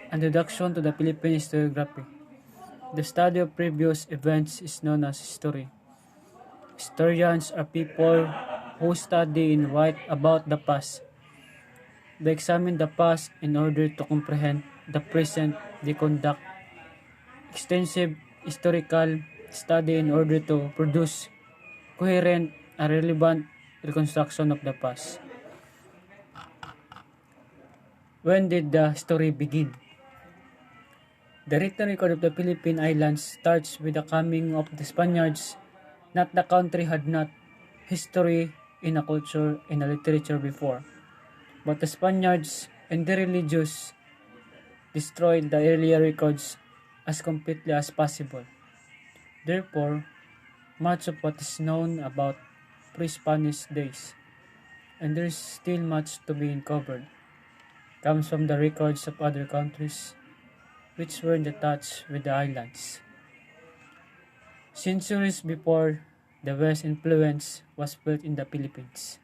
Introduction to the Philippine Historiography. The study of previous events is known as history. Historians are people who study and write about the past. They examine the past in order to comprehend the present. They conduct extensive historical study in order to produce coherent and relevant reconstruction of the past. When did the story begin? The written record of the Philippine Islands starts with the coming of the Spaniards. Not the country had not history in a culture and a literature before, but the Spaniards and the religious destroyed the earlier records as completely as possible. Therefore, much of what is known about pre-Spanish days, and there is still much to be uncovered, comes from the records of other countries which were in touch with the islands. Centuries before the West influence was felt in the Philippines,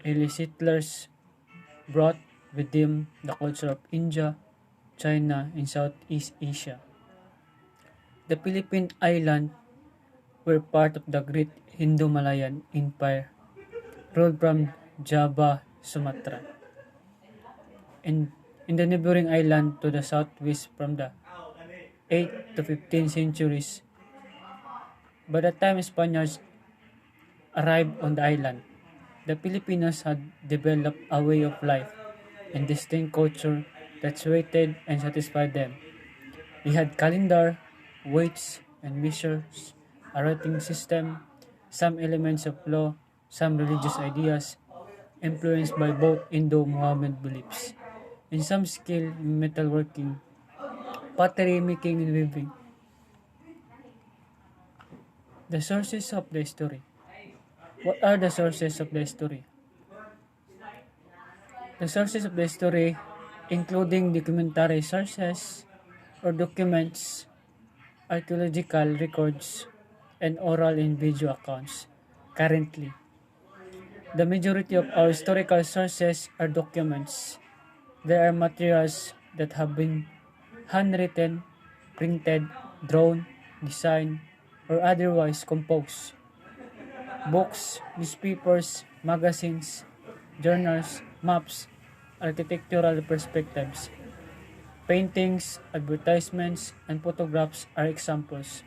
early settlers brought with them the culture of India, China, and Southeast Asia. The Philippine Islands were part of the Great Indo-Malayan Empire, ruled from Java, Sumatra, and in the neighboring island to the southwest from the 8th to 15th centuries. By the time Spaniards arrived on the island, the Filipinos had developed a way of life and distinct culture that suited and satisfied them. They had calendar, weights and measures, a writing system, some elements of law, some religious ideas, influenced by both Indo-Mohammed beliefs, and some skill in metalworking, pottery making and weaving. The sources of the story. What are the sources of the story? The sources of the story, including documentary sources or documents, archaeological records, and oral and video accounts. Currently, the majority of our historical sources are documents. There are materials that have been handwritten, printed, drawn, designed, or otherwise composed. Books, newspapers, magazines, journals, maps, architectural perspectives, paintings, advertisements, and photographs are examples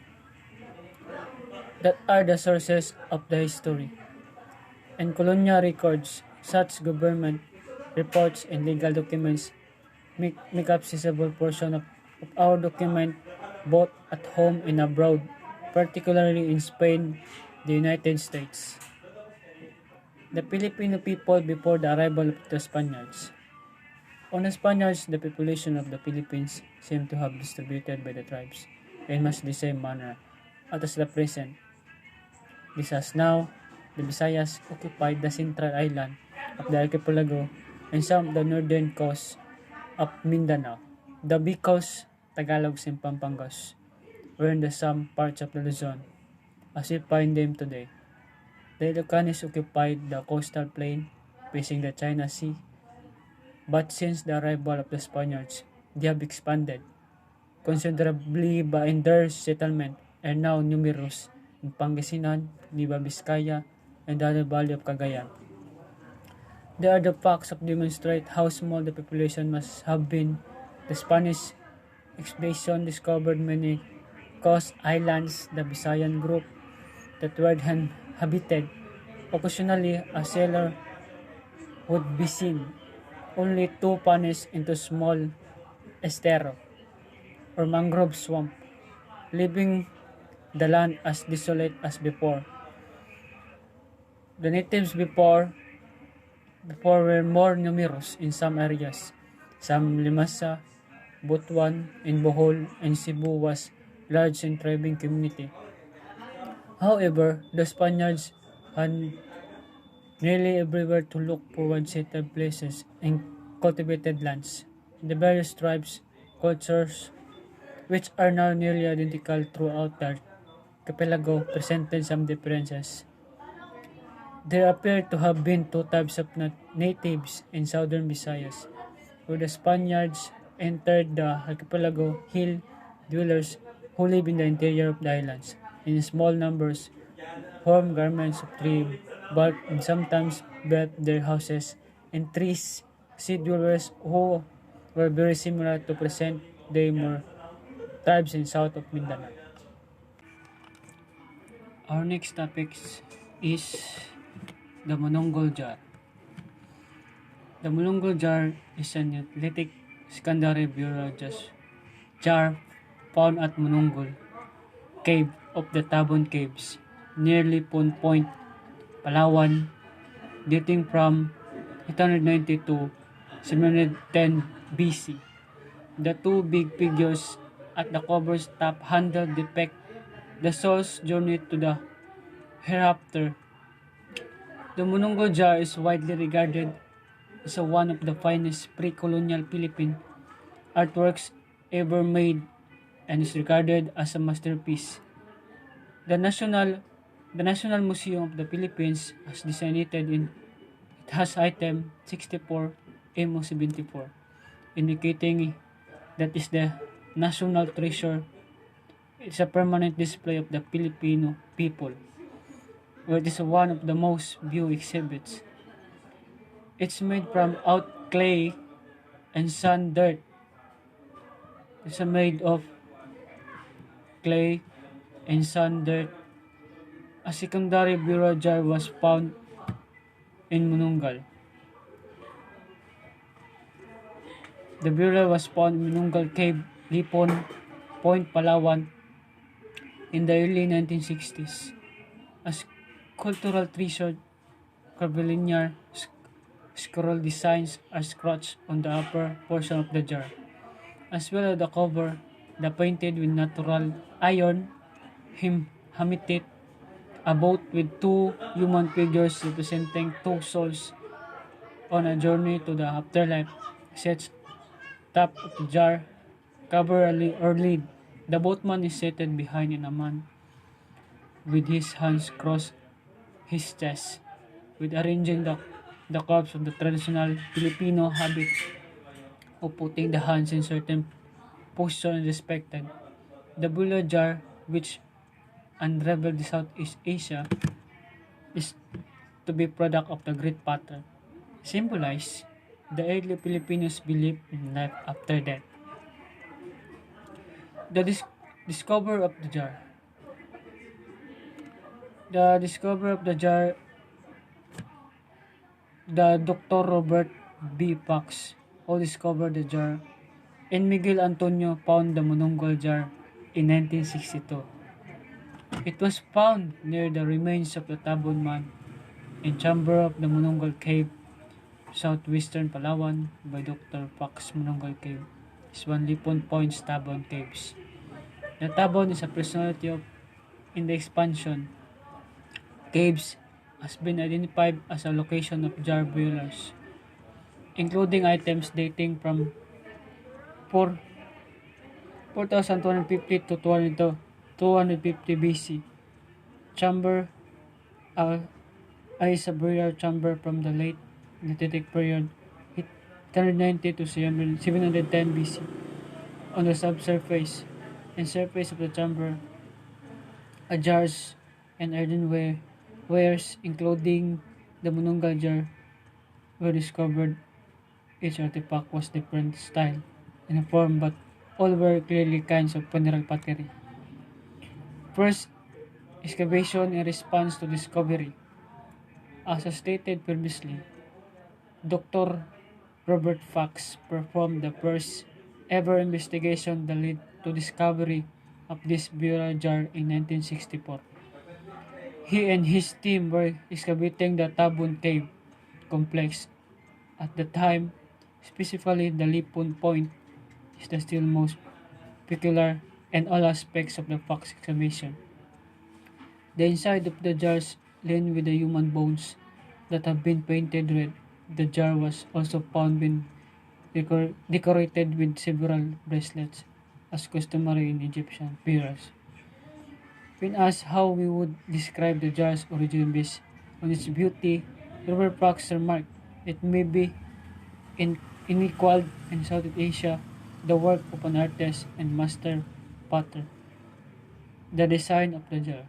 that are the sources of the history. And colonial records, such government reports and legal documents, make up a sizable portion of our document both at home and abroad, particularly in Spain, the United States. The Filipino people before the arrival of the Spaniards. On the Spaniards, the population of the Philippines seemed to have distributed by the tribes in much the same manner as the present. This has now, the Visayas occupied the central island of the archipelago and some of the northern coast of Mindanao. The Bicos, Tagalogs, and Pampangas were in the some parts of the Luzon, as we find them today. The Ilocanes occupied the coastal plain facing the China Sea, but since the arrival of the Spaniards, they have expanded considerably and their settlement are now numerous in Pangasinan, Nueva Vizcaya, and the other valley of Cagayan. There are the facts that demonstrate how small the population must have been. The Spanish expedition discovered many coast islands, the Visayan group, that were inhabited. Occasionally, a sailor would be seen, only to vanish into small estero or mangrove swamp, leaving the land as desolate as before. The natives before were more numerous in some areas. Some Limasa, Butuan, and Bohol and Cebu was large and thriving community. However, the Spaniards had nearly everywhere to look forward settled places and cultivated lands. The various tribes, cultures, which are now nearly identical throughout the archipelago, presented some differences. There appear to have been two types of natives in southern Visayas, where the Spaniards entered the archipelago hill dwellers who live in the interior of the islands. In small numbers, formed garments of tree bark and sometimes built their houses in trees. Sea dwellers who were very similar to present day Mor tribes in south of Mindanao. Our next topic is the Monongol jar. The Monongol jar is an athletic secondary bureaucracy jar found at Monongol Cave of the Tabon Caves, near Lipon Point, Palawan, dating from 890 to 710 BC. The two big figures at the cover's top handle depict the soul's journey to the hereafter. The Monongol jar is widely regarded as one of the finest pre-colonial Philippine artworks ever made and is regarded as a masterpiece. The National the National Museum of the Philippines has designated in it has item 64 MO74, indicating that is the national treasure. It's a permanent display of the Filipino people, where it is one of the most viewed exhibits. It's made from out clay and sand dirt. It's made of clay and sand dirt. A secondary burial jar was found in Munungal. The burial was found in Munungal Cave, Lipon, Point, Palawan in the early 1960s. As cultural treasure, curvilinear scroll designs are scratched on the upper portion of the jar, as well as the cover, the painted with natural iron hematite, a boat with two human figures representing two souls on a journey to the afterlife, sets top of the jar, cover or lid. The boatman is seated behind in a man with his hands crossed his chest, with arranging the cups of the traditional Filipino habit of putting the hands in certain posture and respected. The burial jar, which unraveled in Southeast Asia, is to be product of the great pattern, symbolize the early Filipinos' belief in life after death. The discoverer of the jar. The discoverer of the jar, the Dr. Robert B. Fox, who discovered the jar, and Miguel Antonio found the Monongol jar in 1962. It was found near the remains of the Tabon Man in chamber of the Monongol Cave, southwestern Palawan, by Dr. Fox. Monongol Cave is one Lipon Point's Tabon Caves. The Tabon is a personality of in the expansion. Caves has been identified as a location of jar burials, including items dating from 4 4250 to 250 BC. Chamber is a burial chamber from the late Neolithic period, 890 to 710 BC. On the subsurface and surface of the chamber, jars and earthenware wares, including the Monongol jar, were discovered. Each artifact was different style and form, but all were clearly kinds of funeral pottery. First, excavation in response to discovery. As stated previously, Dr. Robert Fox performed the first ever investigation that led to discovery of this burial jar in 1964. He and his team were excavating the Tabon Cave complex. At the time, specifically the Lipon Point is the still most peculiar in all aspects of the Fox excavation. The inside of the jars lined with the human bones that have been painted red. The jar was also found being decorated with several bracelets, as customary in Egyptian burials. When asked how we would describe the jar's origin based on its beauty, Robert Fox remarked, "It may be unequaled in Southeast Asia the work of an artist and master potter. The design of the jar.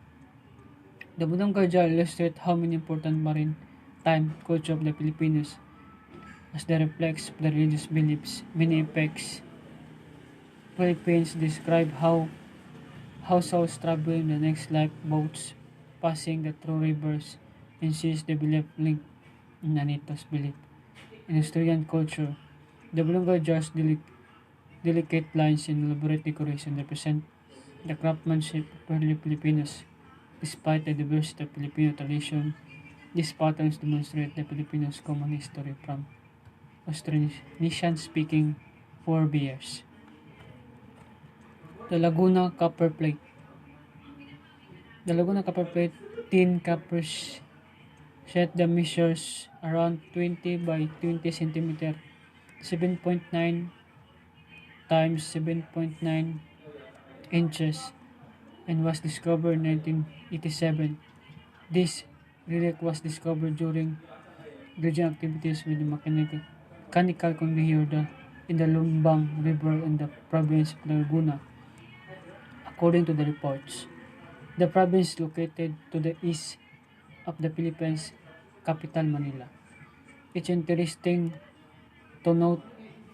The Budongga jar illustrates how many important maritime culture of the Filipinos as they reflects the religious beliefs. Many effects Philippines describe how souls travel in the next life boats passing the through rivers and seas the belief link in Anito's belief. In Australian culture, the Budongga jar's delicate lines and elaborate decoration represent the craftsmanship of early Filipinos. Despite the diversity of Filipino tradition, these patterns demonstrate the Filipinos' common history from Austronesian-speaking forebears. The Laguna Copper Plate. The Laguna Copper Plate tin copper set the measures around 20 by 20 centimeter, 7.9 times 7.9 inches, and was discovered in 1987. This relic was discovered during dredging activities with the mechanical conveyor in the Lumbang River in the province of Laguna. According to the reports, the province is located to the east of the Philippines capital Manila. It's interesting to note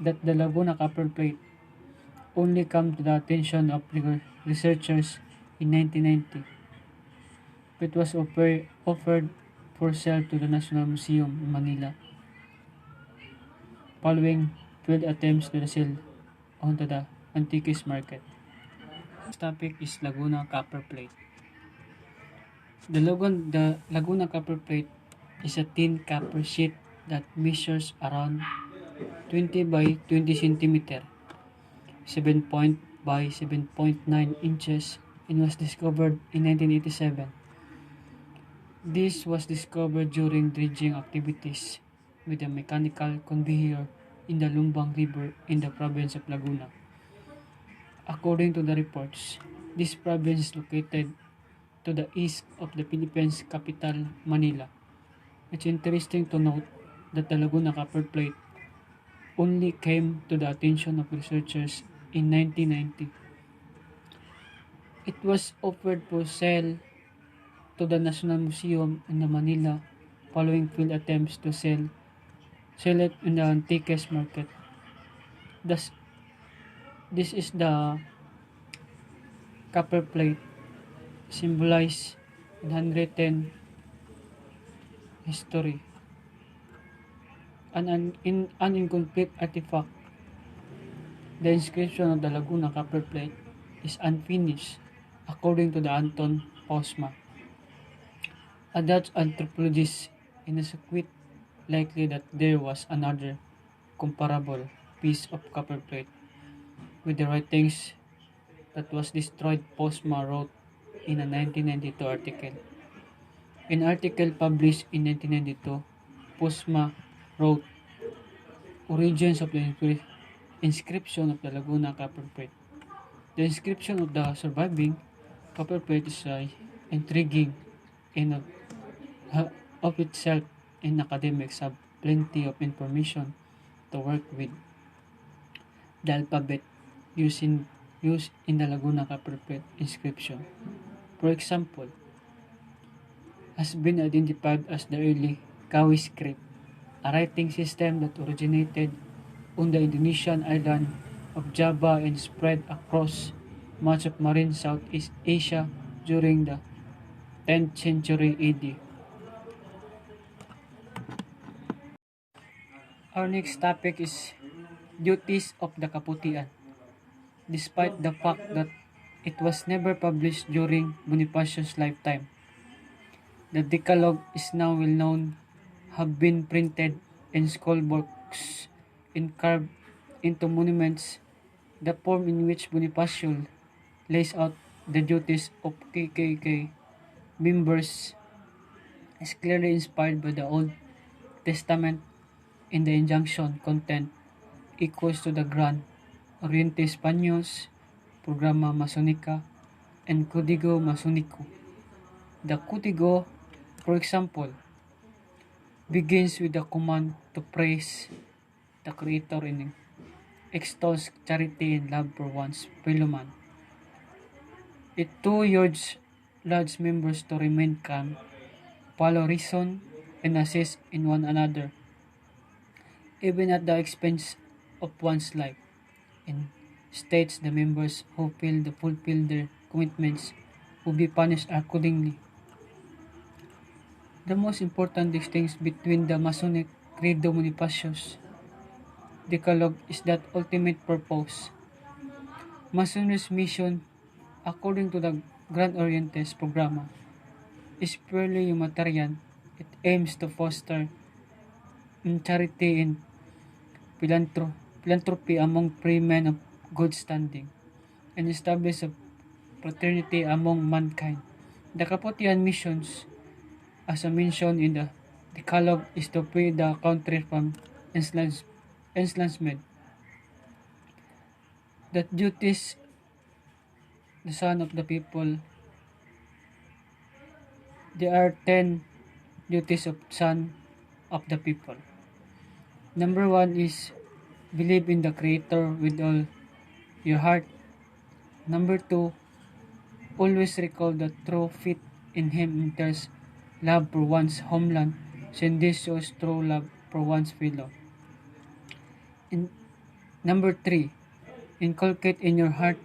that the Laguna Copper Plate only came to the attention of researchers in 1990. It was offered for sale to the National Museum in Manila following failed attempts to sell onto the antiques market. Next topic is Laguna Copper Plate. The Laguna Copper Plate is a thin copper sheet that measures around 20 by 20 centimeter, 7 by 7.9 inches, and was discovered in 1987. This was discovered during dredging activities with a mechanical conveyor in the Lumbang River in the province of Laguna. According to the reports, this province is located to the east of the Philippines capital, Manila. It's interesting to note that the Laguna Copper Plate only came to the attention of researchers in 1990. It was offered for sale to the National Museum in the Manila following failed attempts to sell it in the antiques market. Thus, this is the copper plate symbolize in handwritten history. An incomplete artifact, the inscription of the Laguna Copper Plate is unfinished according to the Anton Postma, a Dutch anthropologist. In a quite likely that there was another comparable piece of copper plate with the writings that was destroyed, Postma wrote in a 1992 article. In an article published in 1992, Postma wrote, Origins of the inscription of the Laguna copper plate. The inscription of the surviving copper plate is intriguing in of itself, and academics have plenty of information to work with. The alphabet used in the Laguna copper plate inscription, for example, has been identified as the early Kawi script, a writing system that originated on the Indonesian island of Java and spread across much of marine Southeast Asia during the 10th century AD. Our next topic is duties of the Kaputian. Despite the fact that it was never published during Bonifacio's lifetime, the Decalogue is now well known, have been printed in scroll books and carved into monuments. The form in which Bonifacio lays out the duties of KKK members is clearly inspired by the Old Testament, in the injunction content equals to the Gran Orientes Paños, Programa Masonica, and Código Masónico. The Código, for example, begins with the command to praise the Creator extols charity and love for one's fellow man. It too urges large members to remain calm, follow reason, and assist in one another, even at the expense of one's life, and states the members who fail to fulfill their commitments will be punished accordingly. The most important distinction between the Masonic Credo Manifestos Decalogue is that ultimate purpose. Masonry's mission, according to the Grand Orientes Programa, is purely humanitarian. It aims to foster charity and philanthropy among free men of good standing and establish a fraternity among mankind. The Kaputian missions, as I mentioned in the Decalogue, is to free the country from enslavement. That duties the son of the people. There are 10 duties of son of the people. Number 1 is believe in the Creator with all your heart. Number 2, always recall the true faith in Him entails love for one's homeland, since this shows true love for one's fellow. In number 3, inculcate in your heart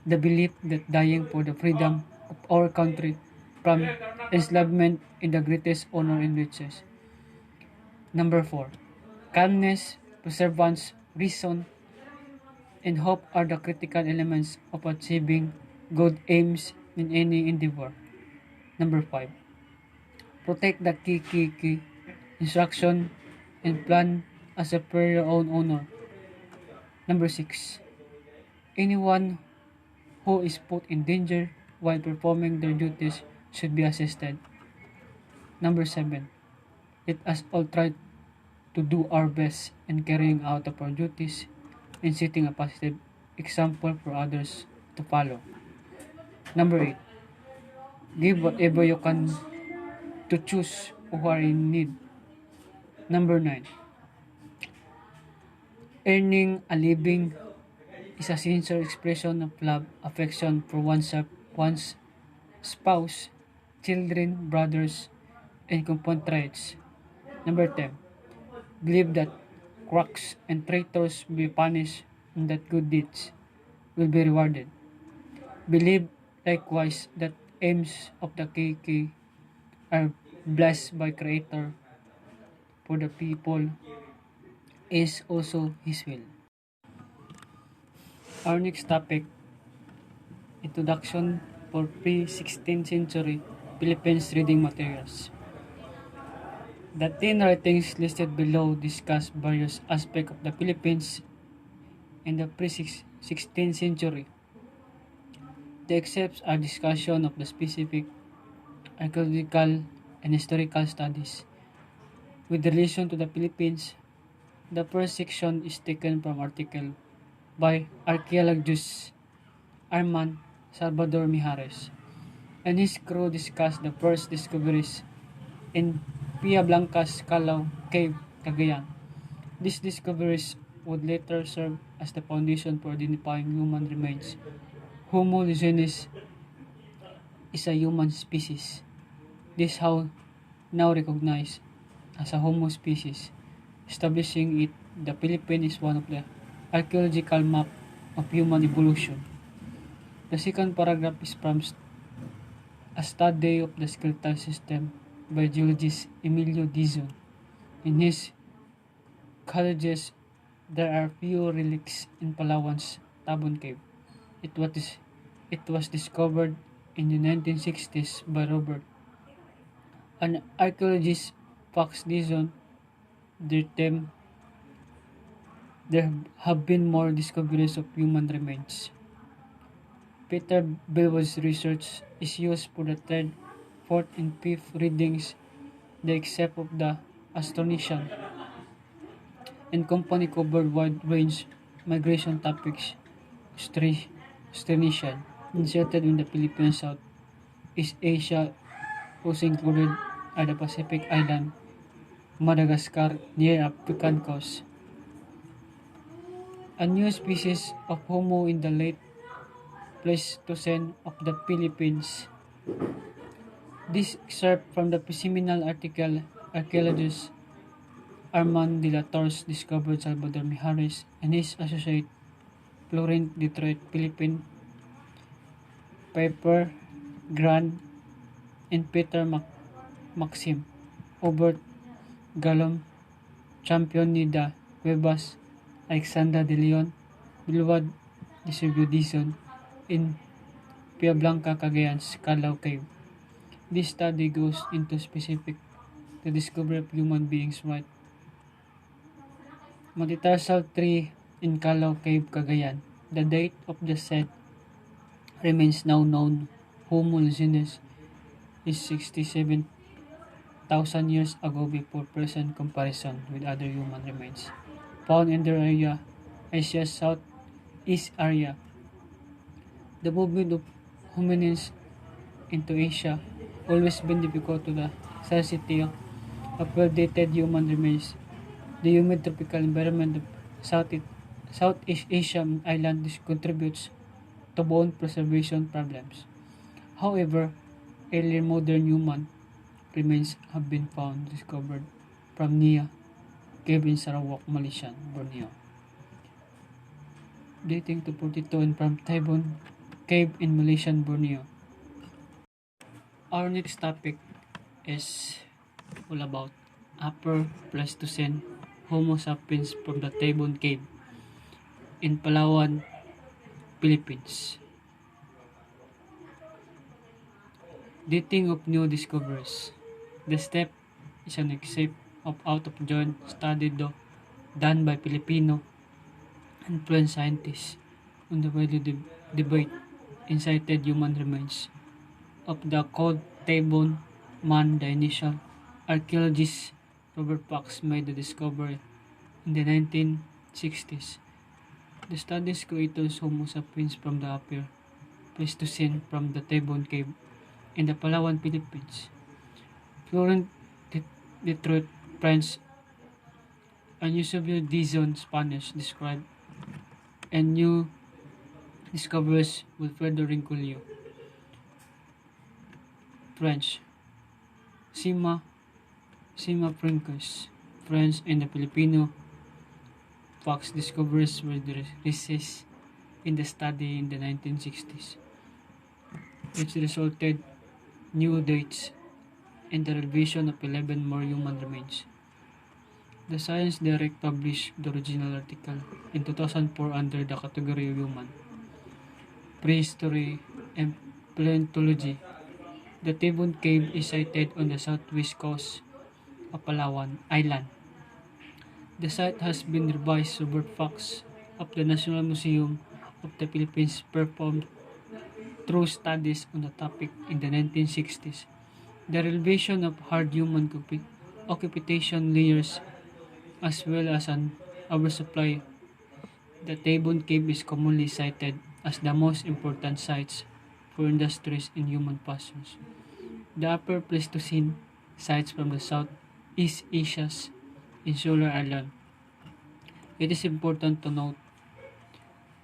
the belief that dying for the freedom of our country from enslavement is the greatest honor and riches. Number 4, calmness, perseverance, reason, and hope are the critical elements of achieving good aims in any endeavor. Number 5, protect the key instruction and plan as per your own honor. Number 6, anyone who is put in danger while performing their duties should be assisted. Number 7, let us all try to do our best in carrying out of our duties and setting a positive example for others to follow. Number 8, give whatever you can to choose who are in need. Number 9, earning a living is a sincere expression of love, affection for oneself, one's spouse, children, brothers, and compatriots. Number 10, believe that crooks and traitors will be punished and that good deeds will be rewarded. Believe likewise that aims of the KK are blessed by Creator for the people is also His will. Our next topic, Introduction for Pre-16th Century Philippines Reading Materials. The 10 writings listed below discuss various aspects of the Philippines in the pre-16th century. The excerpts are discussion of the specific archaeological and historical studies. With relation to the Philippines, the first section is taken from article by archaeologist Arman Salvador Mijares, and his crew discussed the first discoveries in Pia Blancas Calao Cave, Cagayan. These discoveries would later serve as the foundation for identifying human remains. Homo genis is a human species. This how now recognized as a Homo species, establishing it the Philippines is one of the archaeological map of human evolution. The second paragraph is from a study of the skeletal system by geologist Emilio Jeson. In his colleges, there are few relics in Palawan's Tabon Cave. It was discovered in the 1960s by Robert, an archaeologist. Fox Jeson. There have been more discoveries of human remains. Peter Bellwood's research is used for the third, fourth, and fifth readings, the except of the Astronesian, and company covered wide range migration topics. Astronesian, inserted in the Philippine South East Asia, also included are the Pacific Island, Madagascar near African coast. a new species of Homo in the late Pleistocene of the Philippines. This excerpt from the seminal article archaeologist Armand de la Torres discovered Salvador Mijares and his associate Florent Detroit Philippine Piper Grand and Peter Maxim Obert Galom champion ni da Cuevas Alexandra de Leon Bilwad de Jeson in Piablanca, Cagayan's Calao Cave. This study goes into specific the discovery of human beings right metatarsal tree in Calao Cave, Cagayan. The date of the set remains now known. Homo lucidus is 67,000 years ago before present comparison with other human remains found in the area Asia's southeast area. The movement of hominins into Asia always been difficult to the scarcity of well-dated human remains. The humid tropical environment of Southeast Asian island contributes to bone preservation problems. However, earlier modern human remains have been found discovered from Nia Cave in Sarawak, Malaysia, Borneo, dating to 42 and from Tibon Cave in Malaysian Borneo. Our next topic is all about Upper Pleistocene Homo sapiens from the Tibon Cave in Palawan, Philippines. Dating of new discoveries. The step is an excerpt of out-of-joint study done by Filipino and French scientists on the widely debate in sighted human remains of the cold Tibon man. The initial archaeologist Robert Fox made the discovery in the 1960s. The study's creators Homo sapiens from the Upper Pleistocene from the Tibon Cave in the Palawan, Philippines. Florent Detroit, French, and Eusebio Jeson, Spanish, described and new discoveries with Frederic Collier, French, Sima Princus, French, and the Filipino Fox discoveries were released in the study in the 1960s, which resulted new dates and the revision of 11 more human remains. The Science Direct published the original article in 2004 under the category of human prehistory and paleontology. The Tibon Cave is sited on the southwest coast of Palawan Island. The site has been revised. Robert Fox of the National Museum of the Philippines performed through studies on the topic in the 1960s. The revelation of hard human occupation layers as well as an oversupply. The Tibon Cave is commonly cited as the most important sites for industries in human fossils. The Upper Pleistocene sites from the Southeast Asia's insular island. It is important to note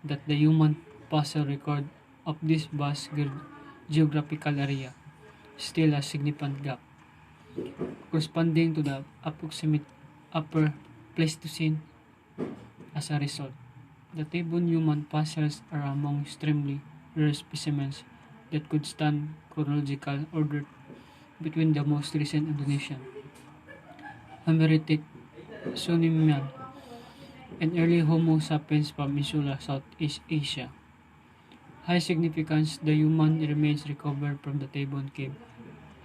that the human fossil record of this vast geographical area still has significant gap, corresponding to the approximate Upper Pleistocene. As a result, the Tibon human fossils are among extremely rare specimens that could stand chronological order between the most recent Indonesian Ameritic Sunimian and early Homo sapiens from insular Southeast Asia. High significance, the human remains recovered from the Tibon Cave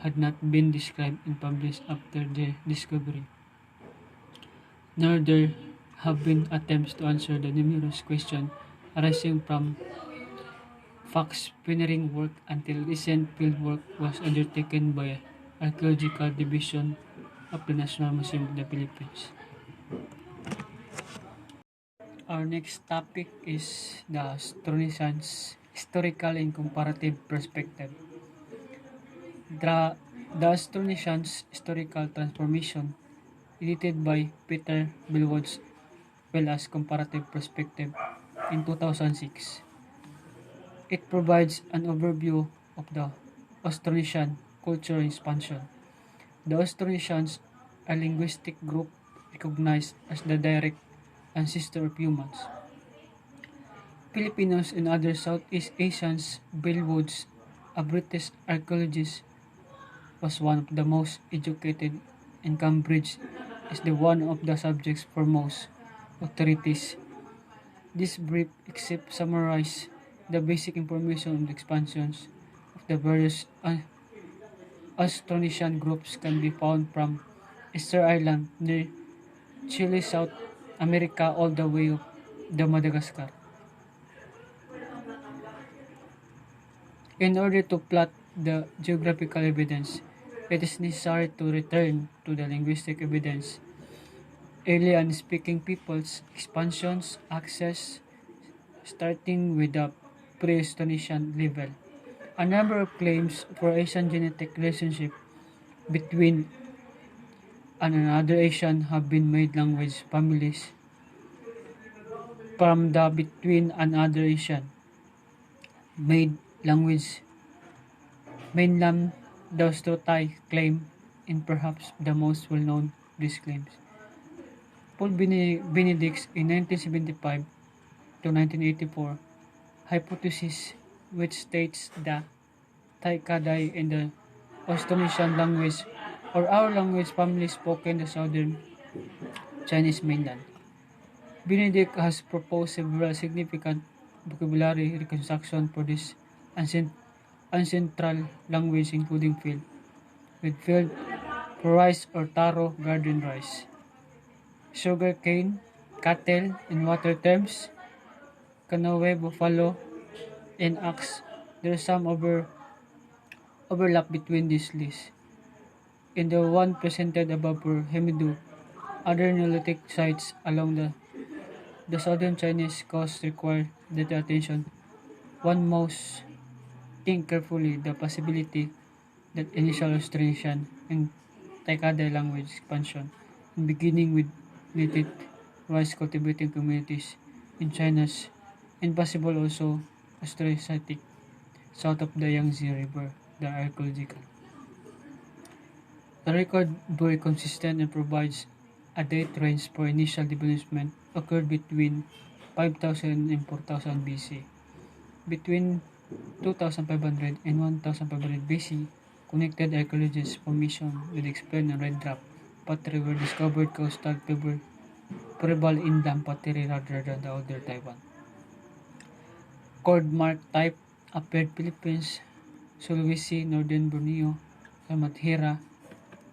had not been described and published after their discovery. Nor there have been attempts to answer the numerous questions arising from Fox's pioneering work until recent fieldwork was undertaken by Archaeological Division of the National Museum of the Philippines. Our next topic is the Astronautians historical and comparative perspective. The Astronautians historical transformation, edited by Peter Billwoods, well as comparative perspective in 2006. It provides an overview of the Austronesian cultural expansion. The Austronesians are a linguistic group recognized as the direct ancestor of humans. Filipinos and other Southeast Asians. Bill Woods, a British archaeologist, was one of the most educated, and Cambridge is the one of the subjects for most authorities. This brief excerpt summarizes the basic information on the expansions of the various Austronesian groups can be found from Easter Island near Chile, South America, all the way up the Madagascar. In order to plot the geographical evidence, it is necessary to return to the linguistic evidence. Early and speaking peoples, expansions, access, starting with the pre-Austronesian level. A number of claims for Asian genetic relationship between and another Asian have been made. Language families from the between another Asian made language mainland the Austrotai claim in perhaps the most well-known of these claims. Paul Benedict's in 1975 to 1984 hypothesis, which states that Tai-Kadai in the Austronesian language or our language family spoken in the southern Chinese mainland. Benedict has proposed several significant vocabulary reconstruction for this ancestral language, including field, with field for rice or taro garden rice, sugar cane, cattle in water terms, canoe, buffalo, and ox. There is some overlap between these lists. In the one presented above for Hemidu, other Neolithic sites along the southern Chinese coast require detailed attention. One must think carefully the possibility that initial Austronesian and Tai-Kadai language expansion, in beginning with native rice cultivating communities in China's, and possible also Austroasiatic south of the Yangtze River, the archaeological. The record very consistent and provides a date range for initial development occurred between 5000 and 4000 BC. Between 2500 and 1500 BC, connected archaeologists formation with explained and red rock pottery were discovered coastal pebble inland pottery rather than the older Taiwan. Chord mark type appeared Philippines, Sulawesi, Northern Borneo, Halmahera,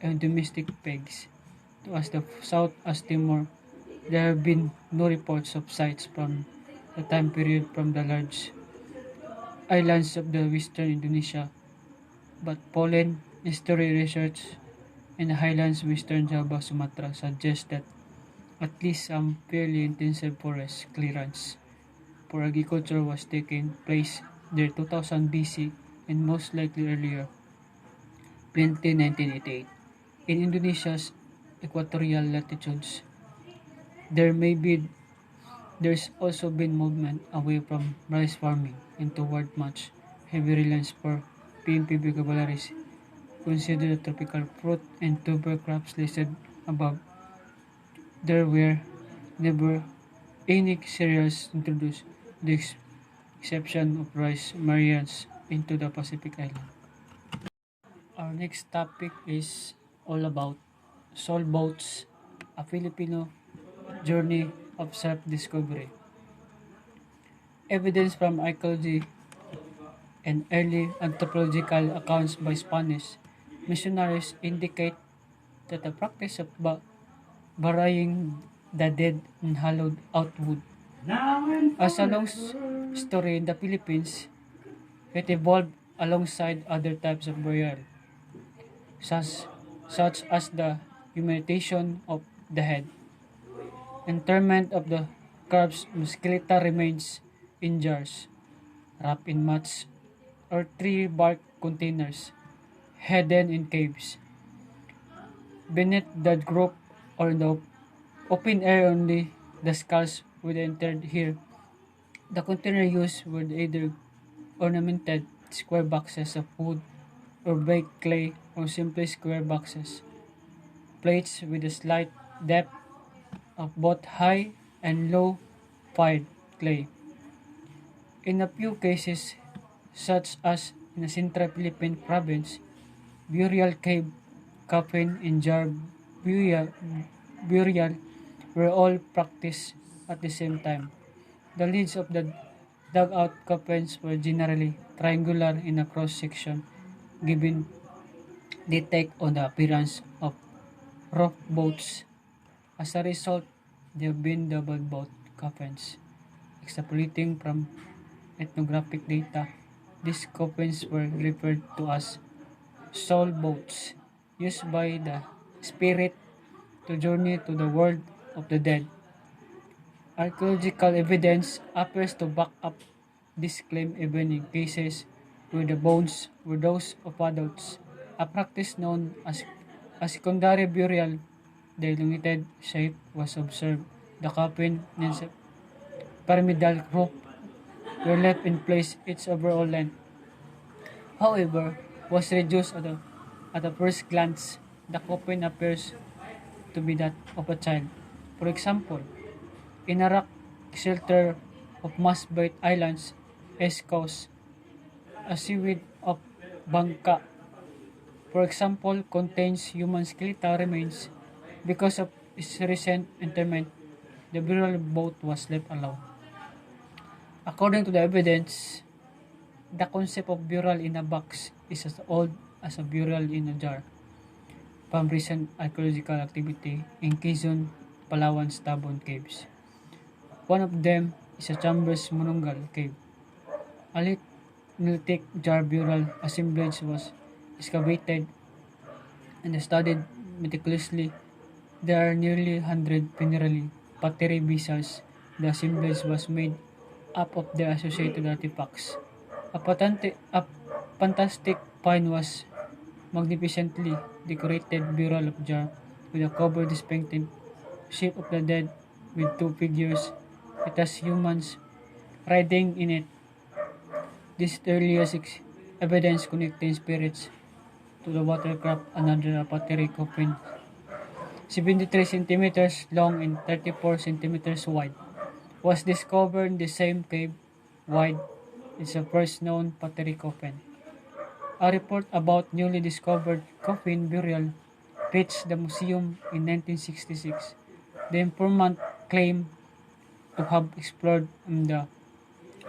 and domestic pegs. To as the south as Timor, there have been no reports of sites from the time period from the large islands of the western Indonesia, but pollen history research in the highlands western Java, Sumatra suggests that at least some fairly intensive forest clearance for agriculture was taking place there 2000 BC and most likely earlier, plenty 1988. In Indonesia's equatorial latitudes, there's also been movement away from rice farming and toward much heavy reliance for PMP vocabularies. Consider the tropical fruit and tuber crops listed above. There were never any cereals introduced, with the exception of rice marians into the Pacific Island. Our next topic is all about Soul Boats, a Filipino journey of self-discovery. Evidence from archaeology and early anthropological accounts by Spanish missionaries indicate that the practice of burying the dead in hollowed out wood. As a long story in the Philippines, it evolved alongside other types of burial, such, such as the humiliation of the head, interment of the corpse, skeletal remains in jars, wrapped in mats or tree bark containers, hidden in caves, beneath the group or in the open air only the skulls would entered here. The container used were either ornamented square boxes of wood or baked clay or simply square boxes. Plates with a slight depth of both high and low fired clay. In a few cases, such as in the Central Philippine province, burial cave, coffin, and jar burial were all practiced at the same time. The lids of the dugout coffins were generally triangular in a cross section, giving they take on the appearance of rough boats. As a result, they have been double boat coffins. Extrapolating from ethnographic data, these coffins were referred to as soul boats, used by the spirit to journey to the world of the dead. Archaeological evidence appears to back up this claim even in cases where the bones were those of adults, a practice known as secondary burial. The elongated shape was observed. The coffin and the pyramidal roof were left in place. Its overall length, however, was reduced at a first glance. The coffin appears to be that of a child. For example, in a rock shelter of Masbate Islands, East Coast, a seaweed of Bangka, for example, contains human skeletal remains. Because of its recent interment, the burial boat was left alone. According to the evidence, the concept of burial in a box is as old as a burial in a jar. From recent archaeological activity in Quezon, Palawan's Tabon caves. One of them is a Chambers Monongal cave. A Neolithic jar burial assemblage was excavated and studied meticulously. There are nearly 100 funerary pottery vessels. The assemblage was made up of their associated artifacts. A fantastic find was magnificently decorated burial of jar with a cover depicting shape of the dead with two figures. It has humans riding in it. This earliest evidence connecting spirits to the watercraft. Another pottery coffin 73 centimeters long and 34 centimeters wide was discovered in the same cave. Wide is the first known pottery coffin. A report about newly discovered coffin burial reached the museum in 1966. The informant claimed to have explored the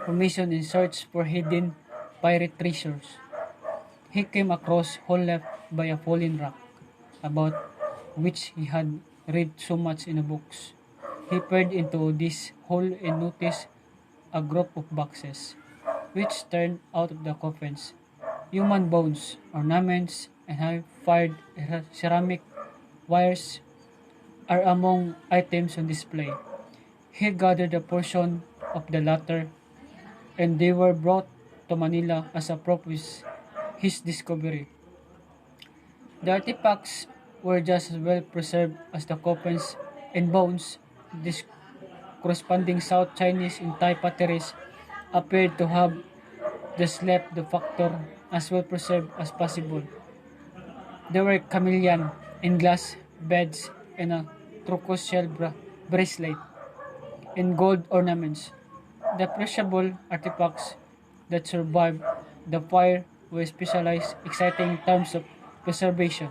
formation in search for hidden pirate treasures. He came across hole left by a fallen rock, about which he had read so much in the books. He peered into this hole and noticed a group of boxes, which turned out of the coffins. Human bones, ornaments, and high-fired ceramic wires are among items on display. He gathered a portion of the latter, and they were brought to Manila as a proof of his discovery. The artifacts were just as well preserved as the coffins and bones. These corresponding South Chinese and Thai potteries appeared to have just left the factor as well preserved as possible. There were chameleon in glass beds and a turquoise shell bracelet and gold ornaments. The perishable artifacts that survived the fire were specialized, exciting in terms of preservation.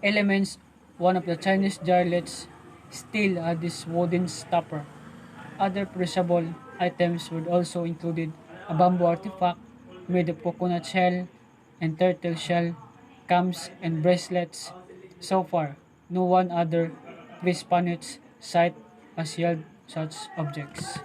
Elements, one of the Chinese jarlets still had this wooden stopper. Other perishable items were also included a bamboo artifact made of coconut shell and turtle shell, cams and bracelets. So far, no one other pre-Spanish site has held such objects.